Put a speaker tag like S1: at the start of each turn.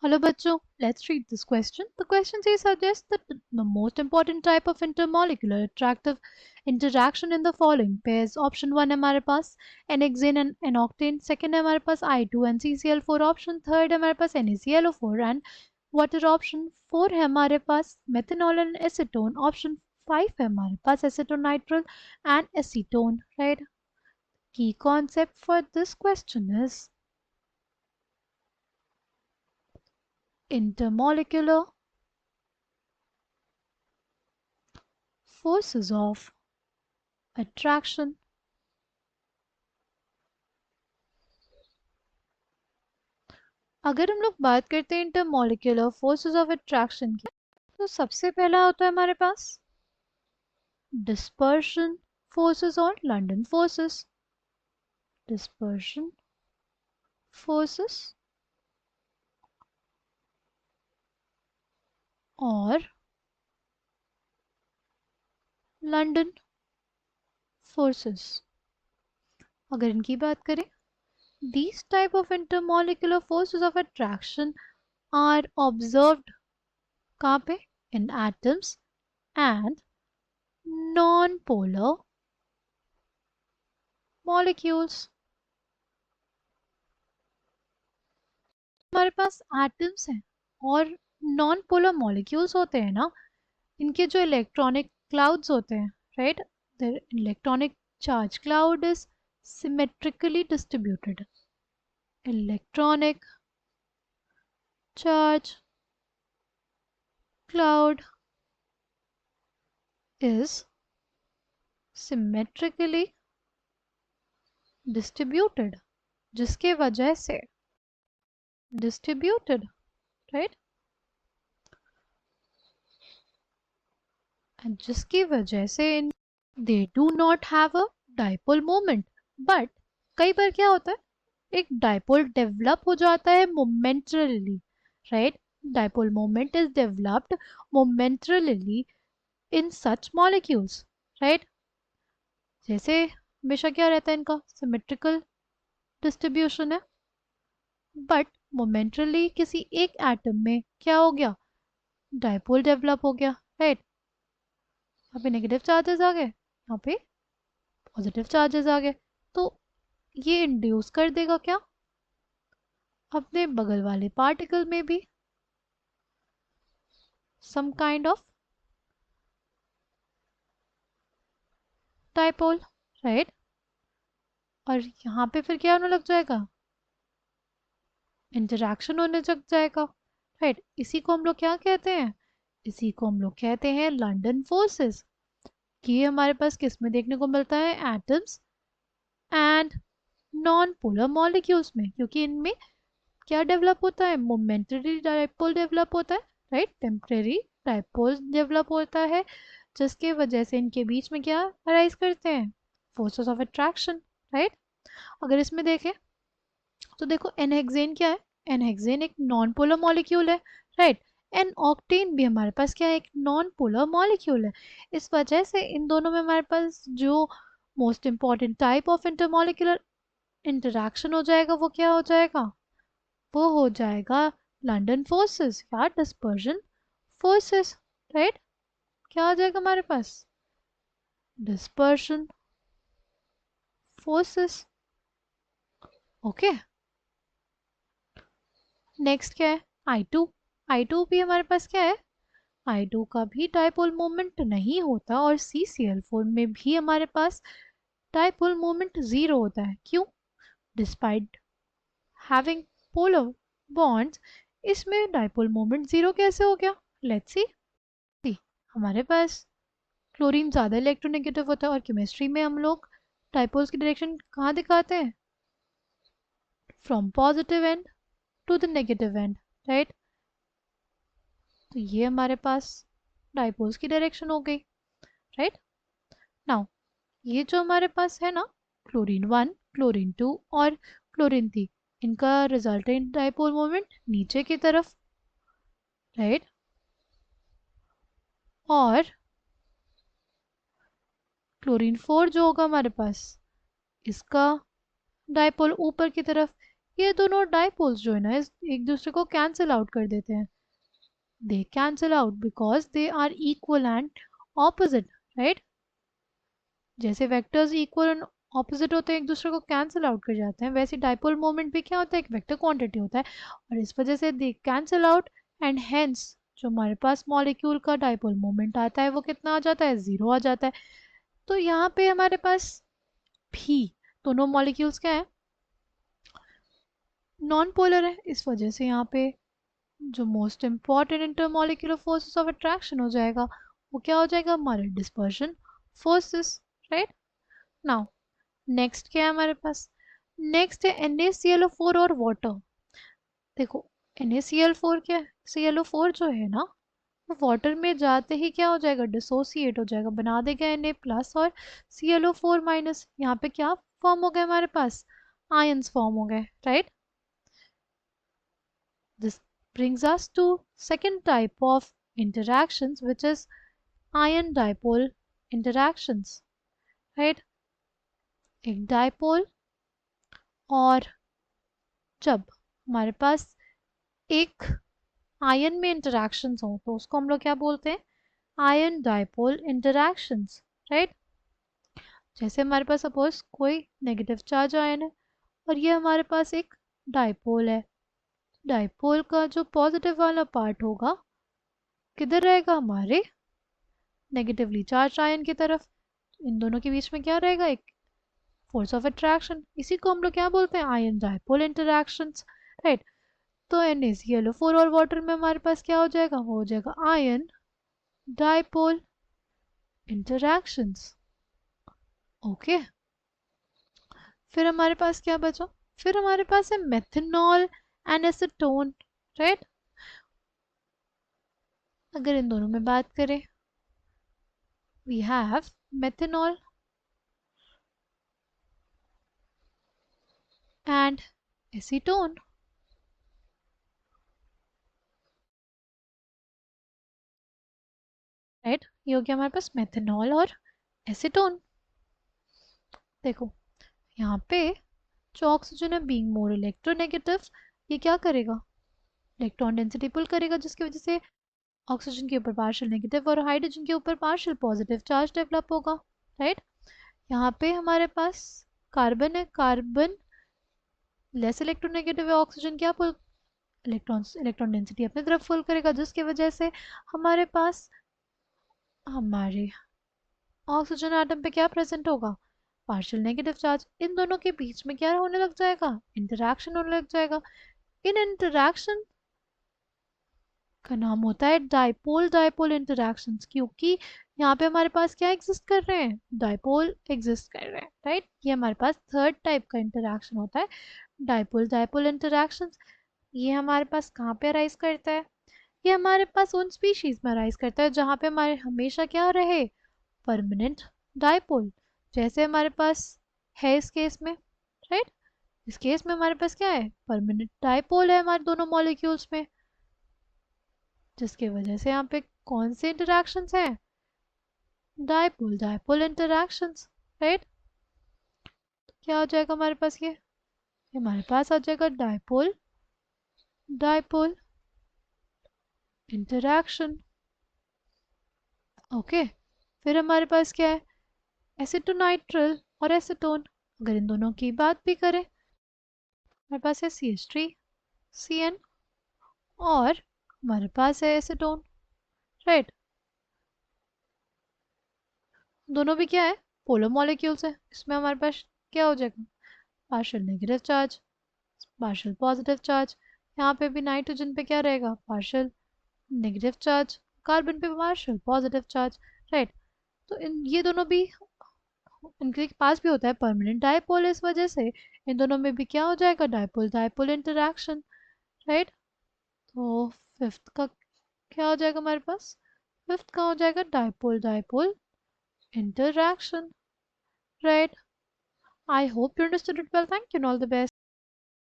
S1: Hello, bachcho. Let's read this question. The question says suggests that the most important type of intermolecular attractive interaction in the following pairs. Option 1 हमारे पास n-hexane and n-octane. Second हमारे पास I2 and CCl4. Option third हमारे पास NaClO4 and water. Option 4 है हमारे पास methanol and acetone. Option 5 है हमारे पास acetonitrile and acetone. Right? Key concept for this question is intermolecular forces of attraction. अगर हम लोग बात करते हैं इंटरमोलिकुलर फोर्सेस ऑफ अट्रैक्शन की, तो सबसे पहला होता है हमारे पास डिस्पर्शन फोर्सेस और लंडन फोर्सेस. डिस्पर्शन फोर्सेस और लंडन फोर्सेस. अगर इनकी बात करें, these type of intermolecular forces of attraction are observed कहाँ पे? In atoms and non-polar molecules. हमारे पास एटम्स हैं और नॉन पोलर मॉलिक्यूल्स होते हैं ना, इनके जो इलेक्ट्रॉनिक क्लाउड्स होते हैं, right, the electronic charge cloud is symmetrically distributed. Electronic charge cloud is symmetrically distributed, जिसके वजह से distributed, right, and जिसकी वजह से they do not have a dipole moment. but कई बार क्या होता है, एक डाइपोल डेवलप हो जाता है momentarily, right. Dipole moment is developed momentarily in such molecules, right. जैसे हमेशा क्या रहता है, इनका सिमेट्रिकल डिस्ट्रीब्यूशन है, बट मोमेंटरली किसी एक एटम में क्या हो गया, डाइपोल डेवलप हो गया, राइट. यहाँ पे नेगेटिव चार्जेस आ गए, यहाँ पे पॉजिटिव चार्जेस आ गए, तो ये इंड्यूस कर देगा क्या, अपने बगल वाले पार्टिकल में भी some kind of dipole, right. और यहाँ पे फिर क्या होने लग जाएगा, इंटरैक्शन होने लग जाएगा, राइट. इसी को हम लोग क्या कहते हैं, इसी को हम लोग कहते हैं लंडन फोर्सेस. ये हमारे पास किस में देखने को मिलता है, atoms and non polar molecules में, क्योंकि इनमें क्या डेवलप होता है, मोमेंटरी डाइपोल डेवलप होता है, राइट. टेम्परेरी डाइपोल डेवलप होता है, जिसके वजह से इनके बीच में क्या अराइज करते हैं, फोर्सेस ऑफ अट्रैक्शन, राइट. अगर इसमें देखें तो देखो n-हेक्सेन क्या है, n-हेक्सेन एक नॉन पोलर मॉलिक्यूल है, राइट. n-ऑक्टेन भी हमारे पास क्या है, एक नॉन पोलर मॉलिक्यूल है. इस वजह से इन दोनों में हमारे पास जो most important type of intermolecular interaction हो जाएगा, वो क्या हो जाएगा, वो हो जाएगा लंडन फोर्सेस या डिस्पर्जन फोर्सेस, राइट. क्या आ जाएगा हमारे पास, डिस्पर्शन फोर्सेस. ओके, नेक्स्ट क्या है, I2. I2 भी हमारे पास क्या है, I2 का भी डाइपोल मोमेंट नहीं होता, और CCl4 में भी हमारे पास डाइपोल मोमेंट जीरो होता है. क्यों, डिस्पाइट हैविंग पोलर बॉन्ड्स, इसमें डाइपोल मोमेंट जीरो कैसे हो गया, लेट्स सी. हमारे पास क्लोरीन ज़्यादा इलेक्ट्रोनेगेटिव होता है, और केमिस्ट्री में हम लोग डाइपोल्स की डायरेक्शन कहाँ दिखाते हैं, from positive end to the negative end, right. तो ये हमारे पास डाइपोल्स की डायरेक्शन हो गई, राइट. नाउ ये जो हमारे पास है ना, क्लोरीन 1, क्लोरीन 2 और क्लोरीन 3, इनका रिजल्टेंट डाइपोल मोमेंट नीचे की तरफ, राइट. और क्लोरीन 4 जो होगा हमारे पास, इसका डाइपोल ऊपर की तरफ. ये दोनों डाइपोल्स जो है ना एक दूसरे को कैंसिल आउट कर देते हैं. They cancel out because they are equal and opposite, right. जैसे वेक्टर्स इक्वल एंड ऑपोजिट होते हैं, एक दूसरे को कैंसिल आउट कर जाते हैं, वैसे डाइपोल मोमेंट भी क्या होता है, एक वेक्टर क्वांटिटी होता है, और इस वजह से दे कैंसिल आउट. एंड हेंस जो हमारे पास मॉलिक्यूल का डाइपोल मोमेंट आता है वो कितना आ जाता है, 0 आ जाता है. तो यहाँ पे हमारे पास भी दोनों मॉलिक्यूल्स क्या है, नॉन पोलर है. इस वजह से यहाँ पे जो most important intermolecular forces of attraction हो जाएगा वो क्या हो जाएगा, हमारे dispersion forces, right. Now next क्या है हमारे पास, नेक्स्ट है NaClO4 और वाटर. देखो NaCl4 क्या है, ClO4 जो है ना वो वाटर में जाते ही क्या हो जाएगा, डिसोसिएट हो जाएगा, बना देगा Na प्लस और ClO4 माइनस. यहाँ पे क्या फॉर्म हो गए हमारे पास, आयंस फॉर्म हो गए, right. This brings us to second type of interactions, which is ion dipole interactions, right. एक डाइपोल और जब हमारे पास एक आयन में इंटरैक्शंस हो तो उसको हम लोग क्या बोलते हैं, आयन डाइपोल इंटरैक्शंस, राइट. जैसे हमारे पास सपोज कोई नेगेटिव चार्ज आयन है और ये हमारे पास एक डाइपोल है. डाइपोल का जो पॉजिटिव वाला पार्ट होगा किधर रहेगा, हमारे नेगेटिवली चार्ज आयन की तरफ. इन दोनों के बीच में क्या रहेगा, एक फोर्स ऑफ अट्रैक्शन. इसी को हम लोग क्या बोलते हैं, आयन डाइपोल इंटरैक्शंस, राइट. तो NaClO4 और वाटर में हमारे पास क्या हो जाएगा, वो हो जाएगा आयन डाइपोल इंटरैक्शंस. ओके, फिर हमारे पास क्या बचा, फिर हमारे पास है मेथनॉल एंड एसीटोन, राइट. अगर इन दोनों में बात करें, we have methanol and acetone. Right, ये हो गया हमारे पास मेथनॉल और एसीटोन. देखो यहाँ पे जो ऑक्सीजन है बीइंग मोर इलेक्ट्रोनेगेटिव, ये क्या करेगा, इलेक्ट्रॉन डेंसिटी पुल करेगा, जिसकी वजह से ऑक्सीजन के ऊपर पार्शियल नेगेटिव और हाइड्रोजन के ऊपर पार्शियल पॉजिटिव चार्ज डेवलप होगा, राइट. यहाँ पे हमारे पास कार्बन है, कार्बन लेस इलेक्ट्रोनेगेटिव है, ऑक्सीजन क्या पुल, इलेक्ट्रॉन डेंसिटी अपनी तरफ फुल करेगा, जिसकी वजह से हमारे पास हमारे ऑक्सीजन एटम पे क्या प्रेजेंट होगा, पार्शियल नेगेटिव चार्ज. इन दोनों के बीच में क्या होने लग जाएगा, इंटरैक्शन होने लग जाएगा. इन इंटरैक्शन का नाम होता है डाइपोल डाइपोल इंटरैक्शंस, क्योंकि यहाँ पे हमारे पास क्या एग्जिस्ट कर रहे हैं, डाइपोल एग्जिस्ट कर रहे हैं, राइट. ये हमारे पास थर्ड टाइप का इंटरैक्शन होता है, डाइपोल डाइपोल इंटरैक्शंस. ये हमारे पास कहाँ पे अराइज करता है, ये हमारे पास उन स्पीशीज में अराइज करता है जहाँ पे हमारे हमेशा क्या रहे, परमानेंट डाइपोल. जैसे हमारे पास है इस केस में, राइट. इस केस में हमारे पास क्या है, परमानेंट डाइपोल है हमारे दोनों मॉलिक्यूल्स में, जिसकी वजह से यहाँ पे कौन से इंटरैक्शंस हैं, डाइपोल डाइपोल इंटरैक्शंस, राइट. क्या हो जाएगा हमारे पास, ये हमारे पास आ जाएगा डाइपोल डाइपोल इंटरैक्शन. ओके, फिर हमारे पास क्या है, एसीटोनाइट्रिल और एसीटोन. अगर इन दोनों की बात भी करें, हमारे पास है CH3CN और हमारे पास है एसीटोन, राइट. दोनों भी क्या है, पोलर मॉलिक्यूल्स है. इसमें हमारे पास क्या हो जाएगा, partial negative charge partial positive charge. यहाँ पे भी नाइट्रोजन पे क्या रहेगा, पार्शियल नेगेटिव चार्ज, कार्बन पे पार्शियल पॉजिटिव चार्ज, राइट. तो इन ये दोनों भी इनके पास भी होता है परमानेंट डाइपोल, इस वजह से इन दोनों में भी क्या हो जाएगा, डाइपोल डाइपोल इंटरैक्शन, राइट. तो फिफ्थ का क्या हो जाएगा हमारे पास, फिफ्थ का हो जाएगा dipole dipole interaction, right. I hope you understood it well. Thank you and all the best.